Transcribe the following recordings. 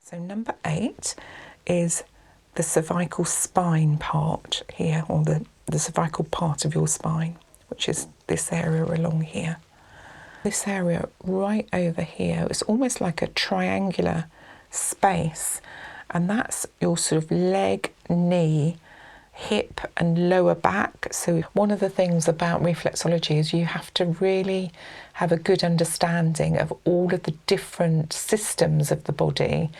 So number 8 is the cervical spine part here, or the cervical part of your spine, which is this area along here. This area right over here is almost like a triangular space, and that's your sort of leg, knee, hip and lower back. So one of the things about reflexology is you have to really have a good understanding of all of the different systems of the body.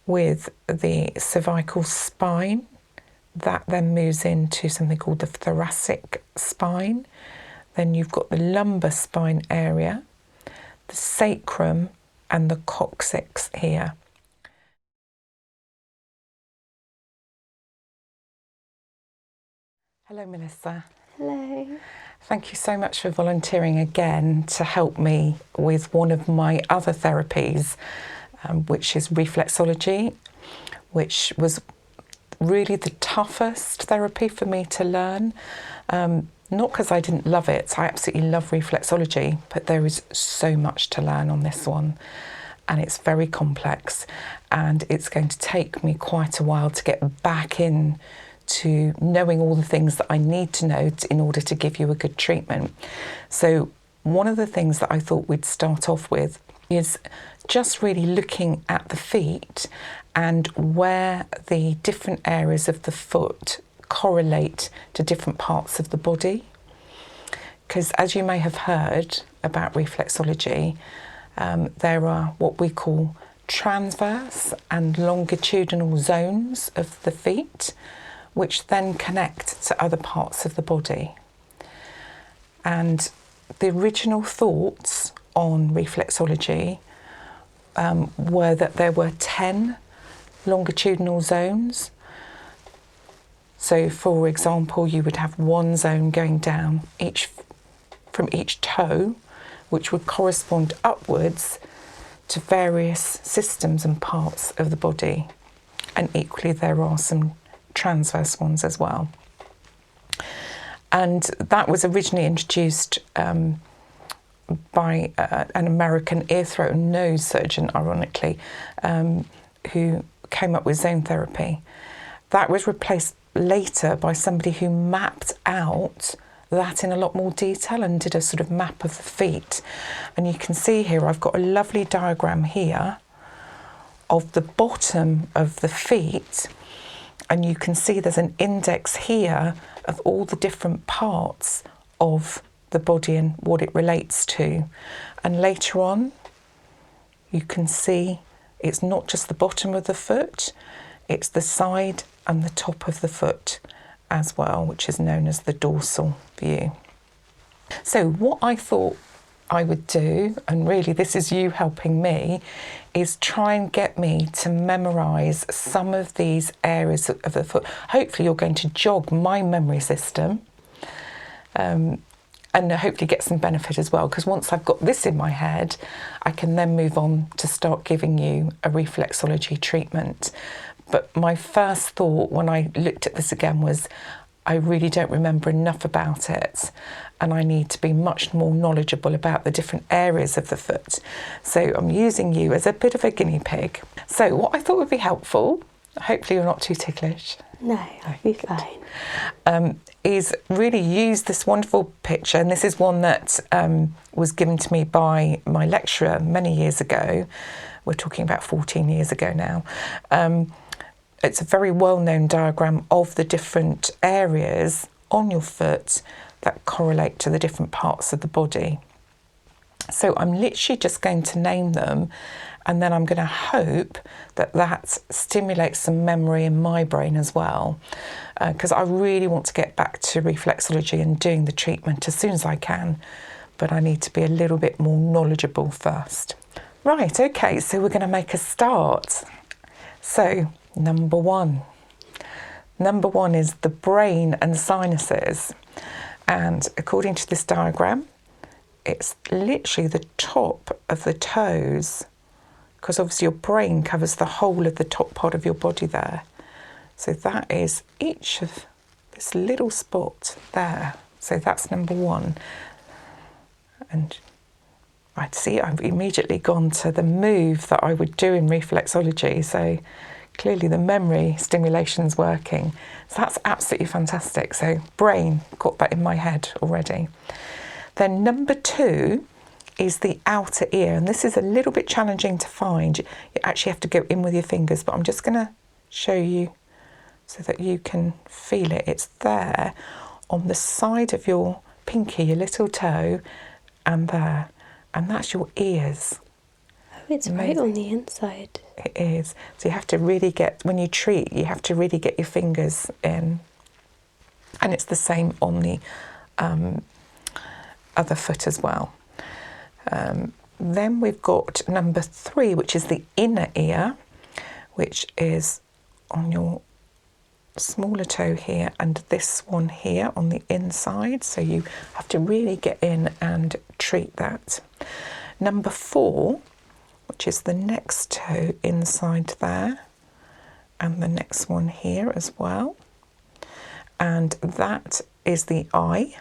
With the cervical spine, that then moves into something called the thoracic spine. Then you've got the lumbar spine area, the sacrum and the coccyx here. Hello, Melissa. Hello. Thank you so much for volunteering again to help me with one of my other therapies, which is reflexology, which was really the toughest therapy for me to learn. Not because I didn't love it, I absolutely love reflexology, but there is so much to learn on this one, and it's very complex, and it's going to take me quite a while to get back in to knowing all the things that I need to know in order to give you a good treatment. So one of the things that I thought we'd start off with is just really looking at the feet and where the different areas of the foot correlate to different parts of the body. Because as you may have heard about reflexology, there are what we call transverse and longitudinal zones of the feet, which then connect to other parts of the body. And the original thoughts on reflexology were that there were 10 longitudinal zones. So for example, you would have one zone going down from each toe, which would correspond upwards to various systems and parts of the body. And equally, there are some transverse ones as well. And that was originally introduced by an American ear, throat and nose surgeon, ironically, who came up with zone therapy. That was replaced later by somebody who mapped out that in a lot more detail and did a sort of map of the feet. And you can see here, I've got a lovely diagram here of the bottom of the feet, and you can see there's an index here of all the different parts of the body and what it relates to. And later on, you can see it's not just the bottom of the foot, it's the side and the top of the foot as well, which is known as the dorsal view. So what I thought I would do, and really this is you helping me, is try and get me to memorise some of these areas of the foot. Hopefully you're going to jog my memory system, and hopefully get some benefit as well, because once I've got this in my head, I can then move on to start giving you a reflexology treatment. But my first thought when I looked at this again was, I really don't remember enough about it, and I need to be much more knowledgeable about the different areas of the foot. So I'm using you as a bit of a guinea pig. So what I thought would be helpful, hopefully you're not too ticklish. No, I'll be fine. Is really use this wonderful picture, and this is one that was given to me by my lecturer many years ago. We're talking about 14 years ago now. It's a very well-known diagram of the different areas on your foot that correlate to the different parts of the body. So I'm literally just going to name them, and then I'm going to hope that that stimulates some memory in my brain as well, because I really want to get back to reflexology and doing the treatment as soon as I can, but I need to be a little bit more knowledgeable first. Right, okay, so we're going to make a start. So number one is the brain and sinuses, and according to this diagram, it's literally the top of the toes, because obviously your brain covers the whole of the top part of your body there. So that is each of this little spot there. So that's number one. And I'd see I've immediately gone to the move that I would do in reflexology. So clearly the memory stimulation's working. So that's absolutely fantastic. So brain, got that in my head already. Then number 2 is the outer ear. And this is a little bit challenging to find. You actually have to go in with your fingers, but I'm just going to show you so that you can feel it. It's there on the side of your pinky, your little toe, and there. And that's your ears. Oh, it's right on the inside. It is. So you have to really get, when you treat, you have to really get your fingers in. And it's the same on the other foot as well. Then we've got number 3, which is the inner ear, which is on your smaller toe here and this one here on the inside. So you have to really get in and treat that. Number 4, which is the next toe inside there, and the next one here as well. And that is the eye.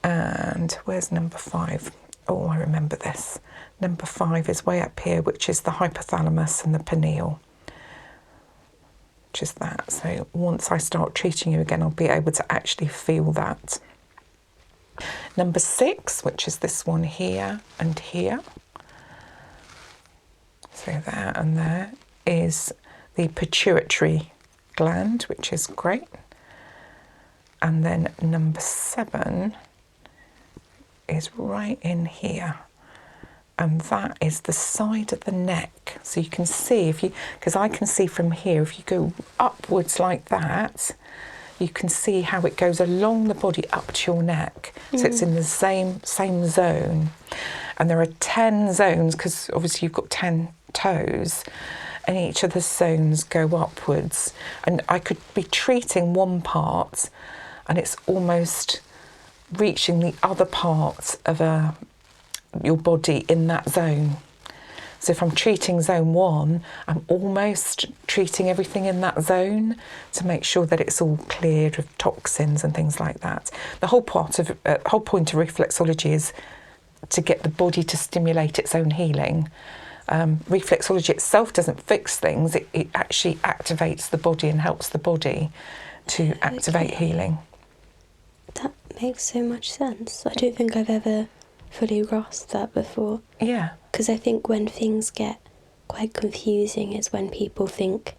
And where's number 5? Oh, I remember this. Number 5 is way up here, which is the hypothalamus and the pineal, which is that. So once I start treating you again, I'll be able to actually feel that. Number 6, which is this one here and here. So there and there is the pituitary gland, which is great. And then number 7 is right in here. And that is the side of the neck. So you can see, because I can see from here, if you go upwards like that, you can see how it goes along the body up to your neck. So it's in the same zone. And there are 10 zones, because obviously you've got 10 toes, and each of the zones go upwards. And I could be treating one part, and it's almost reaching the other part of your body in that zone. So if I'm treating zone 1, I'm almost treating everything in that zone to make sure that it's all cleared of toxins and things like that. The whole point of reflexology is to get the body to stimulate its own healing. Reflexology itself doesn't fix things, it actually activates the body and helps the body to activate healing. That makes so much sense. I don't think I've ever fully grasped that before. Yeah. Because I think when things get quite confusing is when people think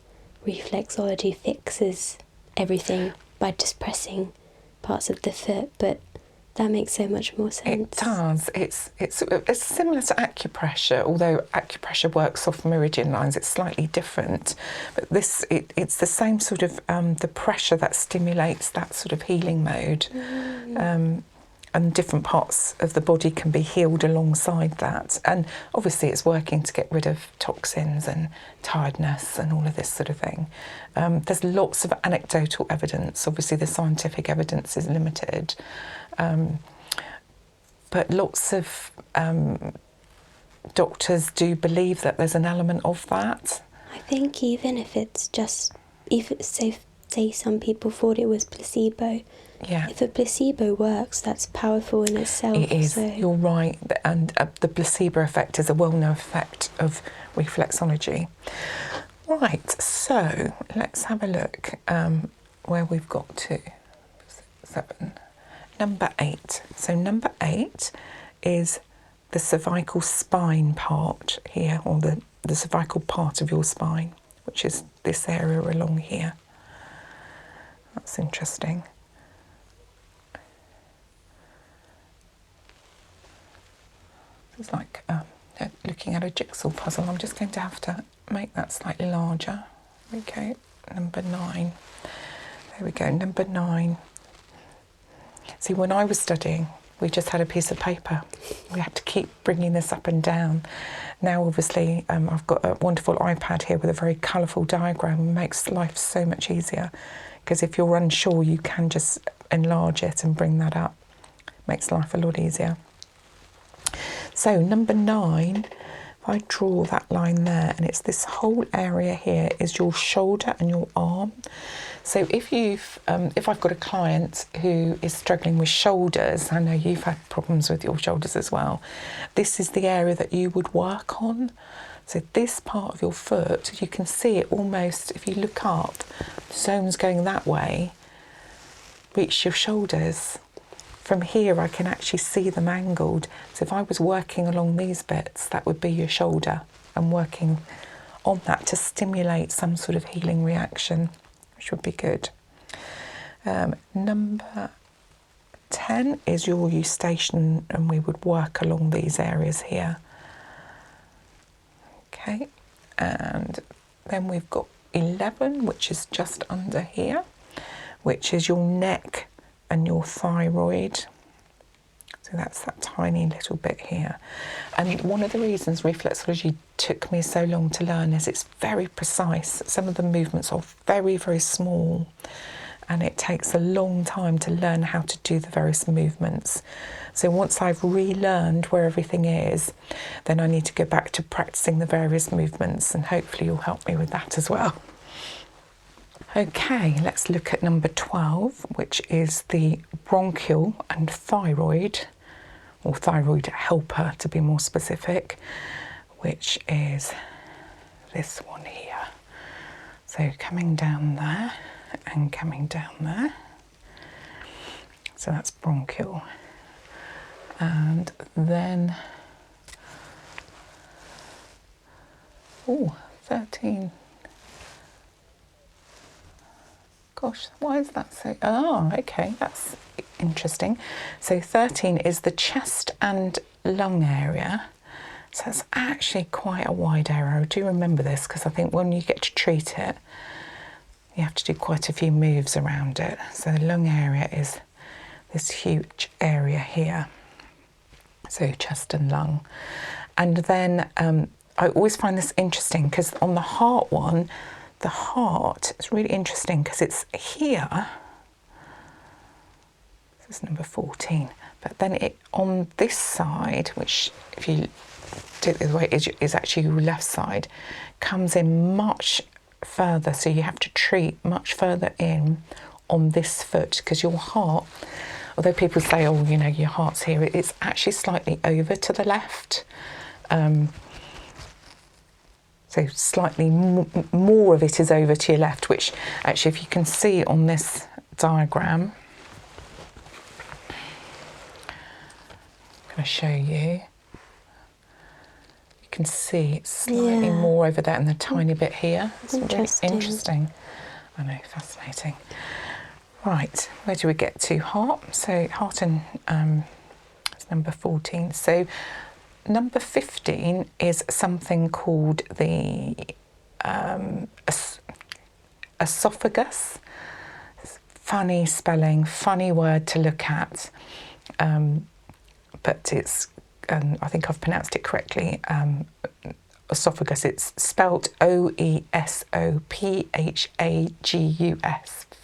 reflexology fixes everything by just pressing parts of the foot, but that makes so much more sense. It does. It's similar to acupressure, although acupressure works off meridian lines. It's slightly different, but it's the same sort of the pressure that stimulates that sort of healing mode, and different parts of the body can be healed alongside that. And obviously, it's working to get rid of toxins and tiredness and all of this sort of thing. There's lots of anecdotal evidence. Obviously, the scientific evidence is limited. But lots of doctors do believe that there's an element of that. I think even if it's just, say some people thought it was placebo, if a placebo works, that's powerful in itself. It is, you're right, and the placebo effect is a well-known effect of reflexology. Right, so let's have a look where we've got to. 7. Number 8. So number 8 is the cervical spine part here, or the cervical part of your spine, which is this area along here. That's interesting. It's like looking at a jigsaw puzzle. I'm just going to have to make that slightly larger. Okay, number 9. There we go, number 9. See, when I was studying, we just had a piece of paper. We had to keep bringing this up and down. Now, obviously, I've got a wonderful iPad here with a very colourful diagram. It makes life so much easier, because if you're unsure, you can just enlarge it and bring that up. Makes life a lot easier. So number 9, if if I draw that line there, and it's this whole area here is your shoulder and your arm. So if I've got a client who is struggling with shoulders, I know you've had problems with your shoulders as well, this is the area that you would work on. So this part of your foot, you can see it almost, if you look up, the zone's going that way, reach your shoulders. From here I can actually see them angled. So if I was working along these bits, that would be your shoulder, and working on that to stimulate some sort of healing reaction, which would be good. Number 10 is your eustachian, and we would work along these areas here. Okay, and then we've got 11, which is just under here, which is your neck and your thyroid. So that's that tiny little bit here. And one of the reasons reflexology took me so long to learn is it's very precise. Some of the movements are very, very small, and it takes a long time to learn how to do the various movements. So once I've relearned where everything is, then I need to go back to practicing the various movements, and hopefully you'll help me with that as well. Okay, let's look at number 12, which is the bronchial and thyroid, or thyroid helper to be more specific, which is this one here. So coming down there and coming down there. So that's bronchial. And then, 13. Gosh, why is that so? Oh, okay, that's interesting. So 13 is the chest and lung area. So it's actually quite a wide area. I do remember this because I think when you get to treat it, you have to do quite a few moves around it. So the lung area is this huge area here. So chest and lung. And then I always find this interesting because on the heart one, the heart is really interesting because it's here. This is number 14. But then it on this side, which if you do it the way it is actually your left side, comes in much further. So you have to treat much further in on this foot because your heart, although people say, oh, you know, your heart's here, it's actually slightly over to the left. So slightly more of it is over to your left, which actually if you can see on this diagram, I'm going to show you. You can see it's slightly more over there and the tiny bit here. It's really interesting. I know, fascinating. Right, where do we get to? Heart. So heart and it's number 14. So number 15 is something called the esophagus. Funny spelling, funny word to look at, but it's, I think I've pronounced it correctly, esophagus. It's spelt O-E-S-O-P-H-A-G-U-S.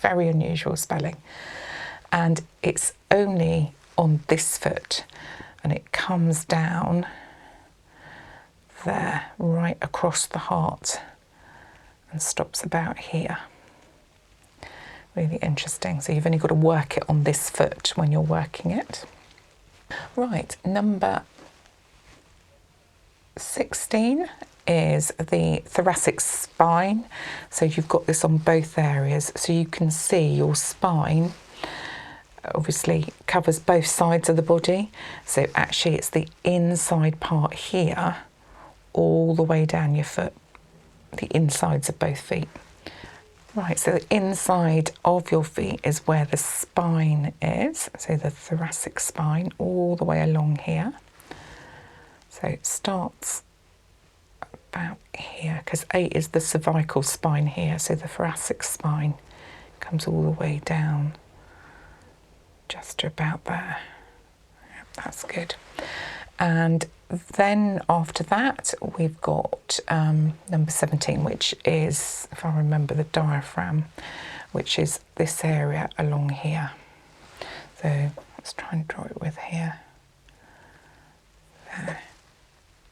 Very unusual spelling. And it's only on this foot. And it comes down there, right across the heart, and stops about here. Really interesting. So you've only got to work it on this foot when you're working it. Right, number 16 is the thoracic spine. So you've got this on both areas. So you can see your spine obviously covers both sides of the body, so actually it's the inside part here all the way down your foot, the insides of both feet. Right, so the inside of your feet is where the spine is, so the thoracic spine all the way along here. So it starts about here, because 8 is the cervical spine here, so the thoracic spine comes all the way down just to about there. Yep, that's good. And then after that we've got number 17, which is, if I remember, the diaphragm, which is this area along here. So let's try and draw it with here, there,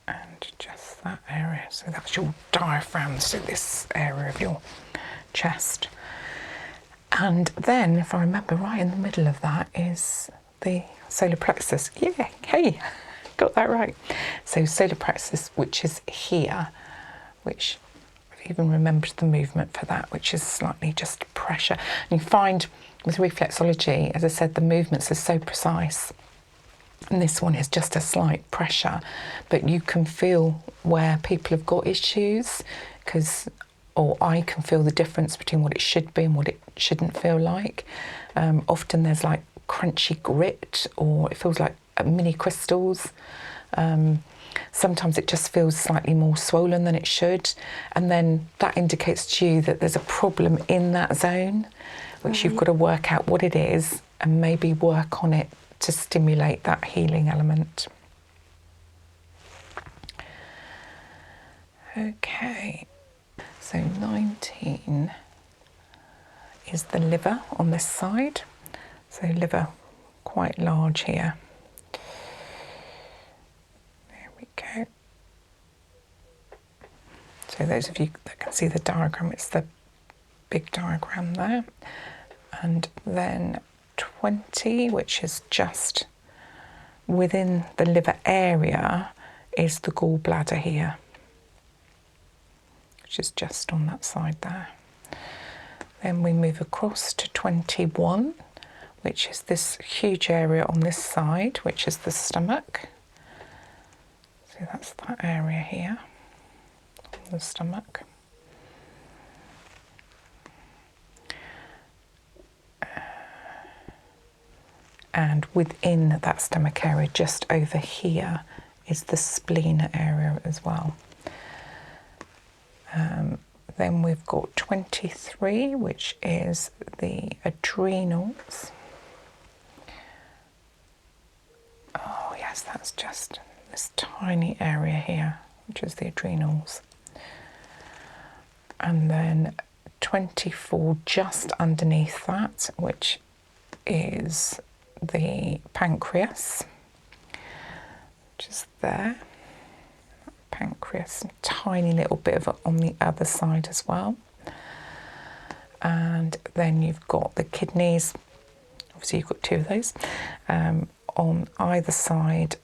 and just that area. So that's your diaphragm, so this area of your chest. And then, if I remember right, in the middle of that is the solar plexus. Yeah, hey, got that right. So solar plexus, which is here, which I've even remembered the movement for that, which is slightly just pressure. And you find with reflexology, as I said, the movements are so precise. And this one is just a slight pressure, but you can feel where people have got issues, or I can feel the difference between what it should be and what it shouldn't feel like. Often there's like crunchy grit, or it feels like mini crystals. Sometimes it just feels slightly more swollen than it should, and then that indicates to you that there's a problem in that zone, which you've got to work out what it is and maybe work on it to stimulate that healing element. Okay, so 19 is the liver on this side. So liver quite large here. There we go. So those of you that can see the diagram, it's the big diagram there. And then 20, which is just within the liver area, is the gallbladder here, which is just on that side there. Then we move across to 21, which is this huge area on this side, which is the stomach. So that's that area here, on the stomach. And within that stomach area, just over here, is the spleen area as well. Then we've got 23, which is the adrenals. Oh yes, that's just this tiny area here, which is the adrenals. And then 24 just underneath that, which is the pancreas, which is there. Pancreas, a tiny little bit of it on the other side as well. And then you've got the kidneys, obviously you've got two of those, on either side,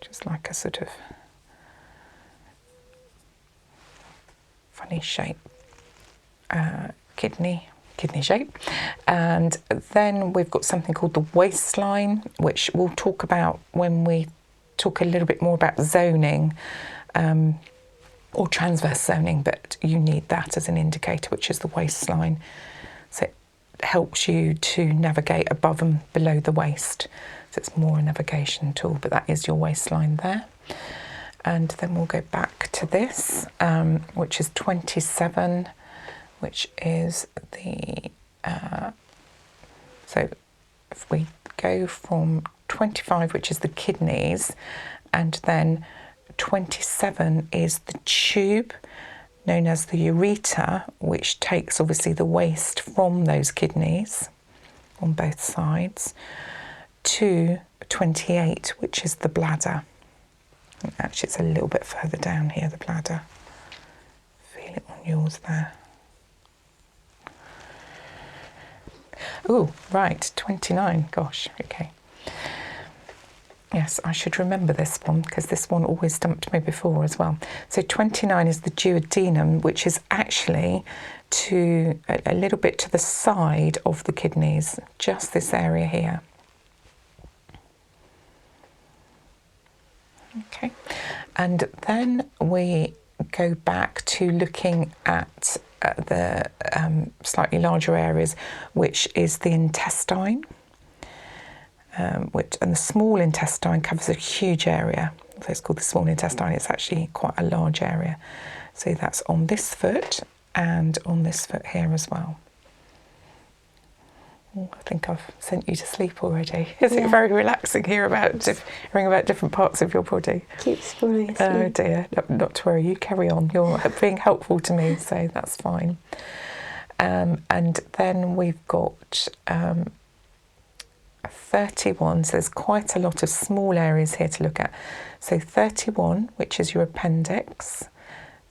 just like a sort of funny shape, kidney shape. And then we've got something called the waistline, which we'll talk about when we talk a little bit more about zoning, or transverse zoning, but you need that as an indicator, which is the waistline. So it helps you to navigate above and below the waist. So it's more a navigation tool, but that is your waistline there. And then we'll go back to this, which is 27, which is the, so if we go from 25, which is the kidneys, and then 27 is the tube known as the ureter, which takes obviously the waste from those kidneys on both sides, to 28, which is the bladder. Actually, it's a little bit further down here, the bladder. Feel it on yours there. Oh, right, 29, gosh, okay. Yes, I should remember this one because this one always stumped me before as well. So 29 is the duodenum, which is actually to a little bit to the side of the kidneys, just this area here. Okay, and then we go back to looking at the slightly larger areas, which is the intestine. And the small intestine covers a huge area. So it's called the small intestine. It's actually quite a large area. So that's on this foot and on this foot here as well. Oh, I think I've sent you to sleep already. Is it very relaxing hearing about different parts of your body? Keeps falling asleep. Oh dear, not to worry. You carry on. You're being helpful to me, so that's fine. And then we've got 31, so there's quite a lot of small areas here to look at. So 31, which is your appendix,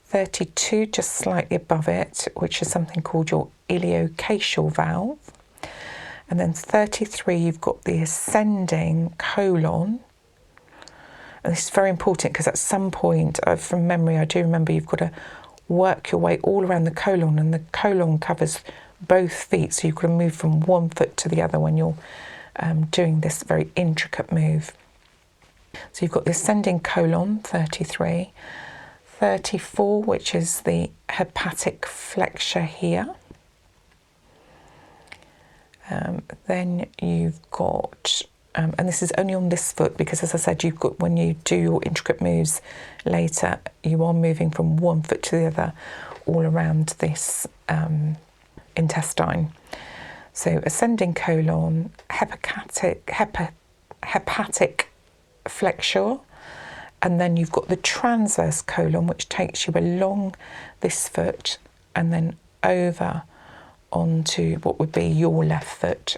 32 just slightly above it, which is something called your iliocacial valve, and then 33 you've got the ascending colon. And this is very important because at some point, from memory, I do remember you've got to work your way all around the colon, and the colon covers both feet, so you can move from one foot to the other when you're doing this very intricate move. So you've got the ascending colon, 33, 34, which is the hepatic flexure here. Then you've got, and this is only on this foot because, as I said, you've got, when you do your intricate moves later, you are moving from one foot to the other all around this intestine. So ascending colon, hepatic flexure, and then you've got the transverse colon, which takes you along this foot and then over onto what would be your left foot.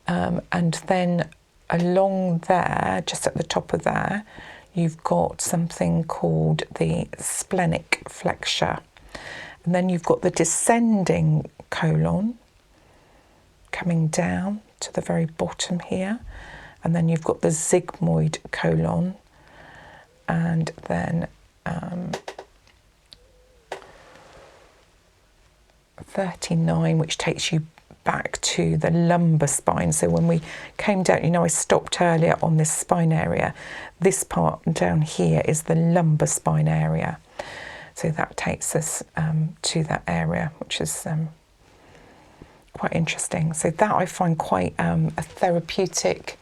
And then along there, just at the top of there, you've got something called the splenic flexure. And then you've got the descending colon coming down to the very bottom here. And then you've got the sigmoid colon. And then 39, which takes you back to the lumbar spine. So when we came down, you know, I stopped earlier on this spine area. This part down here is the lumbar spine area. So that takes us to that area, which is quite interesting. So that I find quite a therapeutic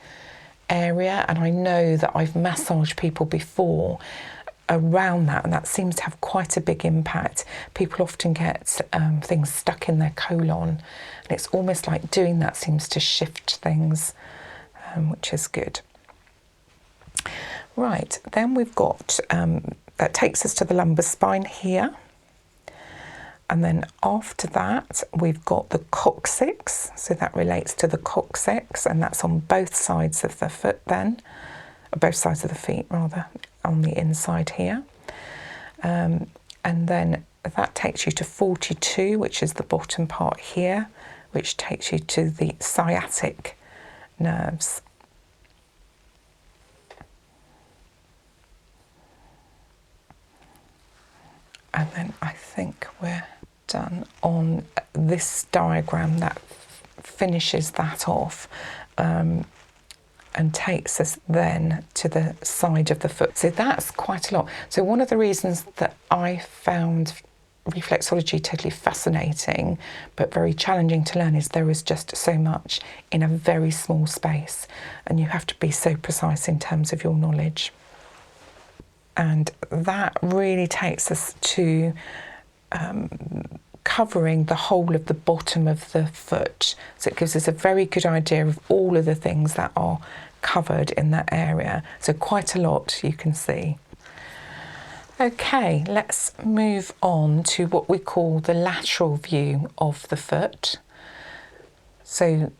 area, and I know that I've massaged people before around that, and that seems to have quite a big impact. People often get things stuck in their colon, and it's almost like doing that seems to shift things, which is good. Right, then we've got, that takes us to the lumbar spine here. And then after that, we've got the coccyx. So that relates to the coccyx, and that's on both sides of the foot then, both sides of the feet rather, on the inside here. And then that takes you to 42, which is the bottom part here, which takes you to the sciatic nerves. And then I think we're done on this diagram. That finishes that off and takes us then to the side of the foot. So that's quite a lot. So one of the reasons that I found reflexology totally fascinating but very challenging to learn is there is just so much in a very small space, and you have to be so precise in terms of your knowledge. And that really takes us to covering the whole of the bottom of the foot. So it gives us a very good idea of all of the things that are covered in that area. So quite a lot you can see. Okay, let's move on to what we call the lateral view of the foot. So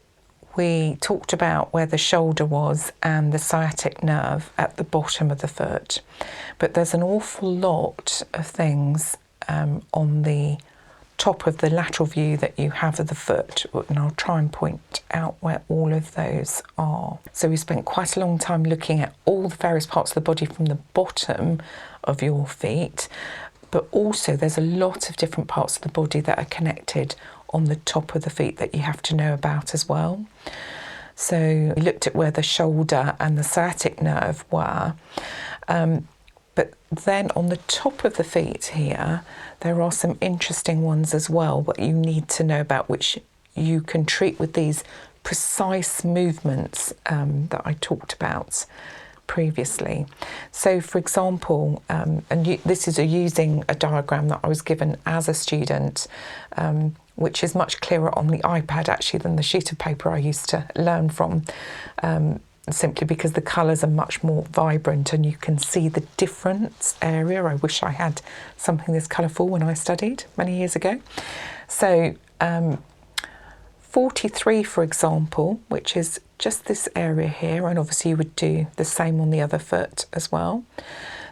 we talked about where the shoulder was and the sciatic nerve at the bottom of the foot, but there's an awful lot of things on the top of the lateral view that you have of the foot, and I'll try and point out where all of those are. So we spent quite a long time looking at all the various parts of the body from the bottom of your feet, but also there's a lot of different parts of the body that are connected on the top of the feet that you have to know about as well. So we looked at where the shoulder and the sciatic nerve were, but then on the top of the feet here, there are some interesting ones as well that you need to know about, which you can treat with these precise movements that I talked about previously. So for example, this is using a diagram that I was given as a student, which is much clearer on the iPad actually than the sheet of paper I used to learn from, simply because the colours are much more vibrant and you can see the difference area. I wish I had something this colourful when I studied many years ago. So 43, for example, which is just this area here, and obviously you would do the same on the other foot as well.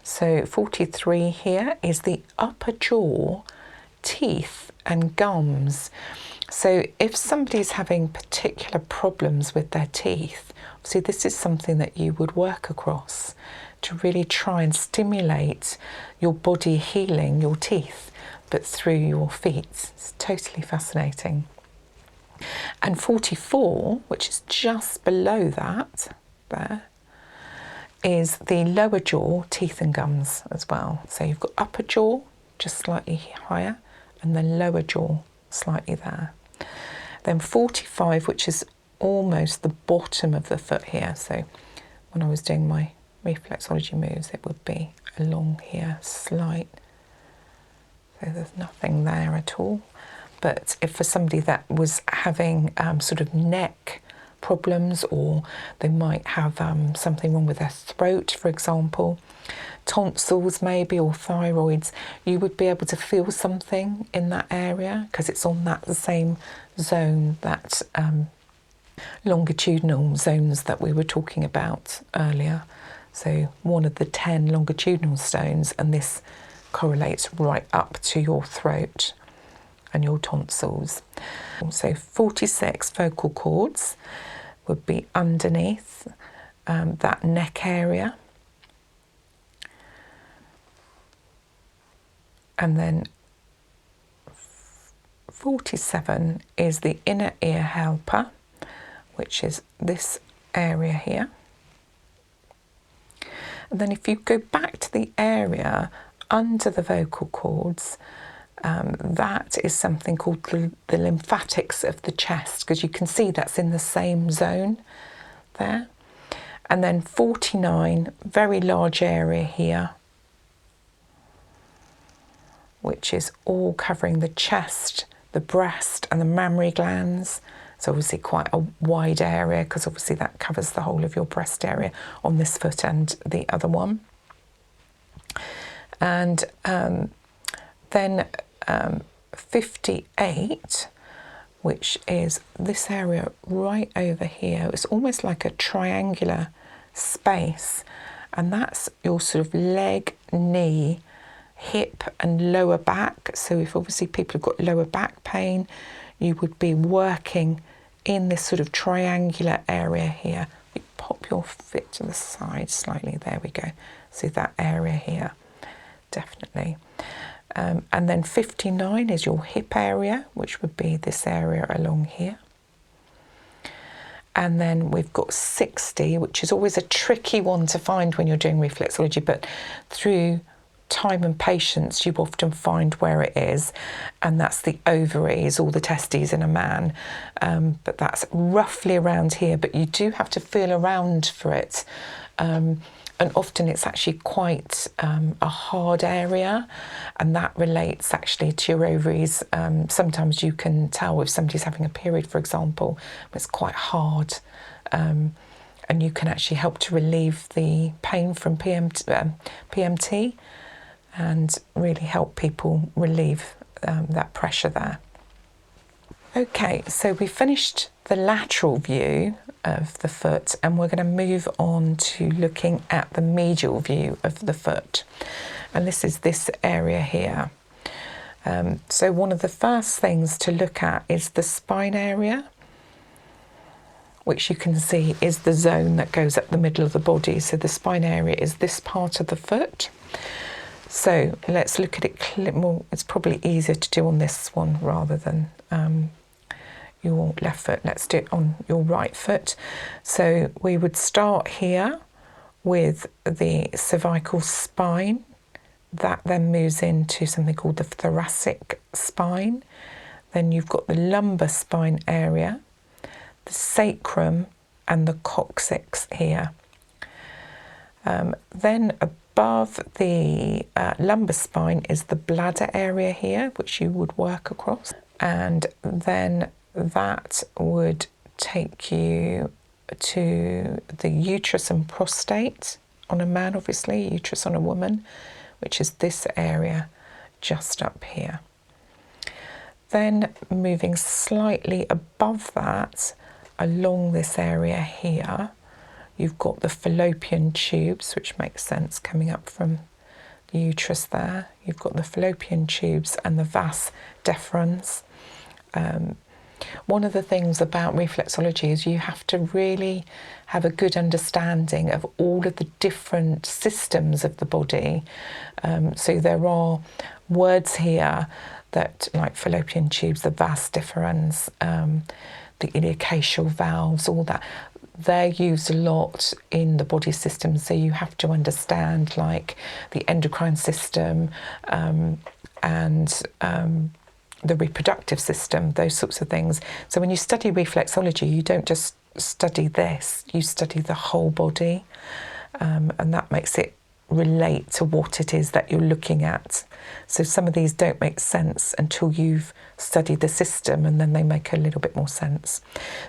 So 43 here is the upper jaw, teeth and gums. So if somebody's having particular problems with their teeth, obviously this is something that you would work across to really try and stimulate your body healing your teeth, but through your feet. It's totally fascinating. And 44, which is just below that, there, is the lower jaw, teeth and gums as well. So you've got upper jaw, just slightly higher, and then lower jaw, slightly there. Then 45, which is almost the bottom of the foot here. So when I was doing my reflexology moves, it would be along here, slight. So there's nothing there at all. But if for somebody that was having sort of neck problems, or they might have something wrong with their throat, for example, tonsils maybe, or thyroids, you would be able to feel something in that area because it's on that same zone, that longitudinal zones that we were talking about earlier. So one of the 10 longitudinal stones, and this correlates right up to your throat and your tonsils. So 46 vocal cords would be underneath that neck area. And then 47 is the inner ear helper, which is this area here. And then if you go back to the area under the vocal cords, that is something called the lymphatics of the chest, because you can see that's in the same zone there. And then 49, very large area here, which is all covering the chest, the breast and the mammary glands. It's obviously quite a wide area because obviously that covers the whole of your breast area on this foot and the other one. And then 58, which is this area right over here. It's almost like a triangular space, and that's your sort of leg, knee, hip and lower back. So if obviously people have got lower back pain, you would be working in this sort of triangular area here. You pop your foot to the side slightly, there we go. See that area here, definitely. And then 59 is your hip area, which would be this area along here. And then we've got 60, which is always a tricky one to find when you're doing reflexology, but through time and patience you often find where it is, and that's the ovaries or the testes in a man. But that's roughly around here, but you do have to feel around for it. And often it's actually quite a hard area, and that relates actually to your ovaries. Sometimes you can tell if somebody's having a period, for example, it's quite hard, and you can actually help to relieve the pain from PMT and really help people relieve that pressure there. Okay, so we finished the lateral view of the foot, and we're going to move on to looking at the medial view of the foot, and this is this area here. So one of the first things to look at is the spine area, which you can see is the zone that goes up the middle of the body. So the spine area is this part of the foot. So let's look at it more. It's probably easier to do on this one rather than your left foot. Let's do it on your right foot. So we would start here with the cervical spine. That then moves into something called the thoracic spine. Then you've got the lumbar spine area, the sacrum and the coccyx here. Then above the lumbar spine is the bladder area here, which you would work across. And then that would take you to the uterus and prostate on a man, obviously, uterus on a woman, which is this area just up here. Then moving slightly above that, along this area here, you've got the fallopian tubes, which makes sense coming up from the uterus there. You've got the fallopian tubes and the vas deferens. One of the things about reflexology is you have to really have a good understanding of all of the different systems of the body. So there are words here that, like fallopian tubes, the vas deferens, the iliocacial valves, all that, they're used a lot in the body system. So you have to understand like the endocrine system and the reproductive system, those sorts of things. So when you study reflexology, you don't just study this, you study the whole body, and that makes it relate to what it is that you're looking at. So some of these don't make sense until you've studied the system, and then they make a little bit more sense.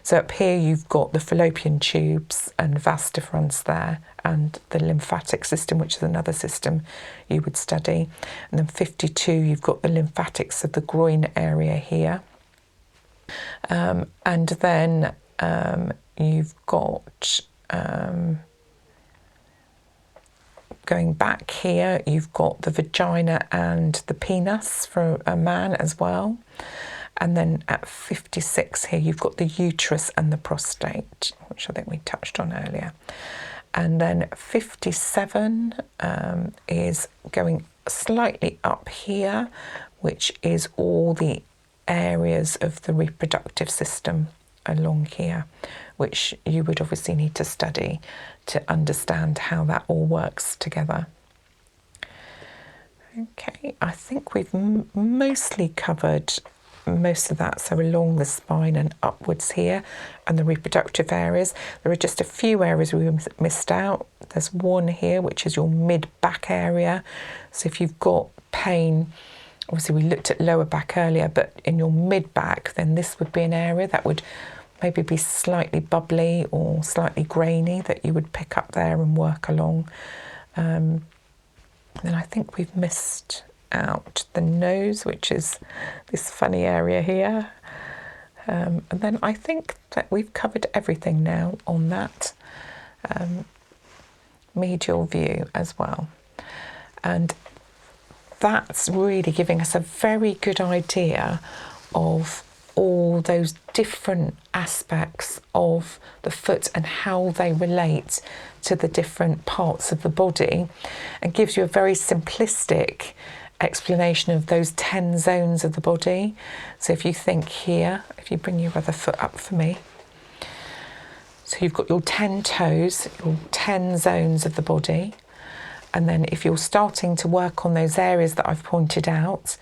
So up here you've got the fallopian tubes and vas deferens there, and the lymphatic system, which is another system you would study. And then 52, you've got the lymphatics of the groin area here. And then you've got, going back here, you've got the vagina and the penis for a man as well. And then at 56 here, you've got the uterus and the prostate, which I think we touched on earlier. And then 57 is going slightly up here, which is all the areas of the reproductive system along here, which you would obviously need to study to understand how that all works together. Okay, I think we've mostly covered most of that, so along the spine and upwards here and the reproductive areas. There are just a few areas we missed out. There's one here which is your mid-back area. So if you've got pain, obviously we looked at lower back earlier, but in your mid-back, then this would be an area that would maybe be slightly bubbly or slightly grainy that you would pick up there and work along. Then I think we've missed out the nose, which is this funny area here. And then I think that we've covered everything now on that medial view as well. And that's really giving us a very good idea of all those different aspects of the foot and how they relate to the different parts of the body, and gives you a very simplistic explanation of those 10 zones of the body. So if you think here, if you bring your other foot up for me, so you've got your 10 toes, your 10 zones of the body, and then if you're starting to work on those areas that I've pointed out,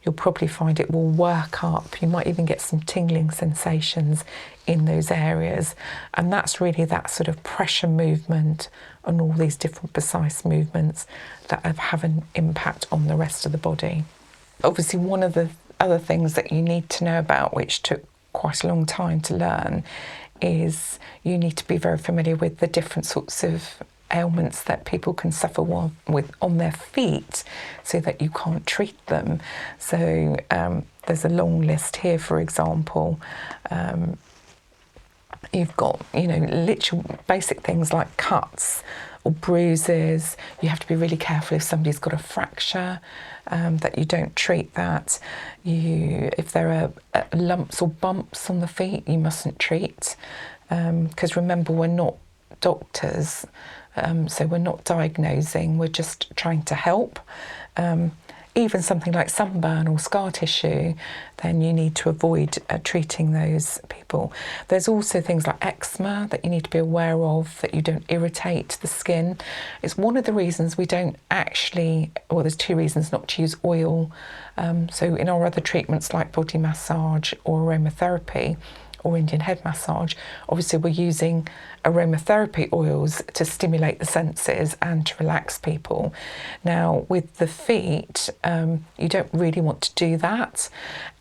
you'll probably find it will work up. You might even get some tingling sensations in those areas. And that's really that sort of pressure movement and all these different precise movements that have an impact on the rest of the body. Obviously, one of the other things that you need to know about, which took quite a long time to learn, is you need to be very familiar with the different sorts of ailments that people can suffer with on their feet, so that you can't treat them. So there's a long list here, for example. You've got, literal basic things like cuts or bruises. You have to be really careful if somebody's got a fracture, that you don't treat that. If there are lumps or bumps on the feet, you mustn't treat, because remember, we're not doctors. So we're not diagnosing, we're just trying to help. Even something like sunburn or scar tissue, then you need to avoid treating those people. There's also things like eczema that you need to be aware of, that you don't irritate the skin. It's one of the reasons we don't actually, well, there's two reasons not to use oil. So in our other treatments like body massage or aromatherapy, or Indian head massage, obviously we're using aromatherapy oils to stimulate the senses and to relax people. Now with the feet, you don't really want to do that.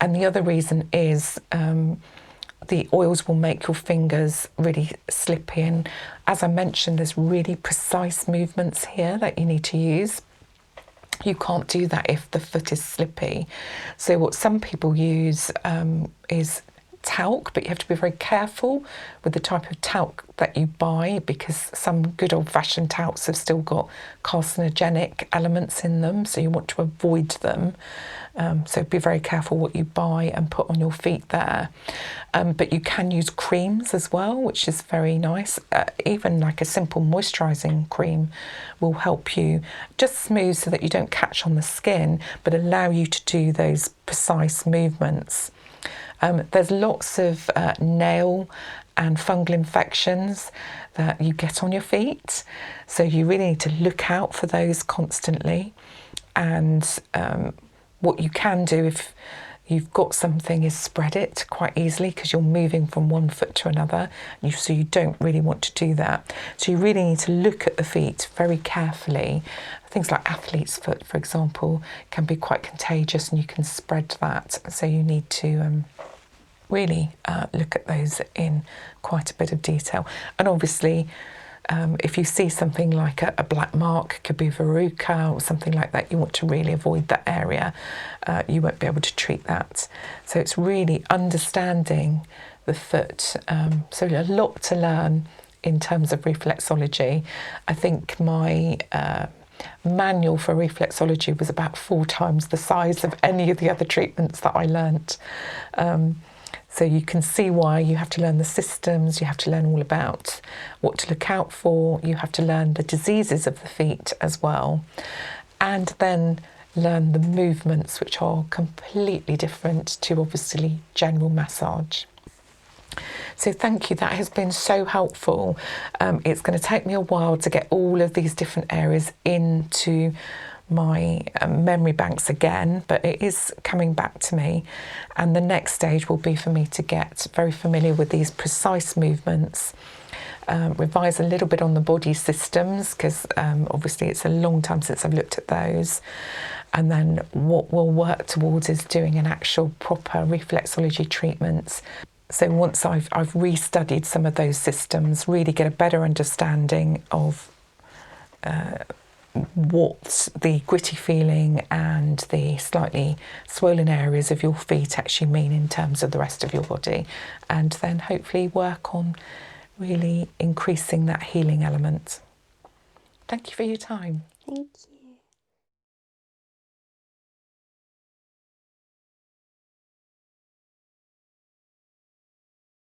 And the other reason is the oils will make your fingers really slippy. And as I mentioned, there's really precise movements here that you need to use. You can't do that if the foot is slippy. So what some people use is talc, but you have to be very careful with the type of talc that you buy, because some good old-fashioned talcs have still got carcinogenic elements in them, so you want to avoid them. So be very careful what you buy and put on your feet there. But you can use creams as well, which is very nice. Even like a simple moisturising cream will help you just smooth so that you don't catch on the skin, but allow you to do those precise movements. There's lots of nail and fungal infections that you get on your feet, so you really need to look out for those constantly. And what you can do if you've got something is spread it quite easily, because you're moving from one foot to another, so you don't really want to do that. So you really need to look at the feet very carefully. Things like athlete's foot, for example, can be quite contagious, and you can spread that. So you need to really look at those in quite a bit of detail. And obviously, if you see something like a black mark, could be verruca or something like that, you want to really avoid that area. You won't be able to treat that. So it's really understanding the foot. So a lot to learn in terms of reflexology. I think my manual for reflexology was about 4 times the size of any of the other treatments that I learnt. So you can see why you have to learn the systems, you have to learn all about what to look out for, you have to learn the diseases of the feet as well, and then learn the movements, which are completely different to obviously general massage. So thank you, that has been so helpful. It's going to take me a while to get all of these different areas into my memory banks again, but it is coming back to me, and the next stage will be for me to get very familiar with these precise movements, revise a little bit on the body systems, because obviously it's a long time since I've looked at those. And then what we'll work towards is doing an actual proper reflexology treatment. So once I've restudied some of those systems, really get a better understanding of what the gritty feeling and the slightly swollen areas of your feet actually mean in terms of the rest of your body, and then hopefully work on really increasing that healing element. Thank you for your time. Thank you.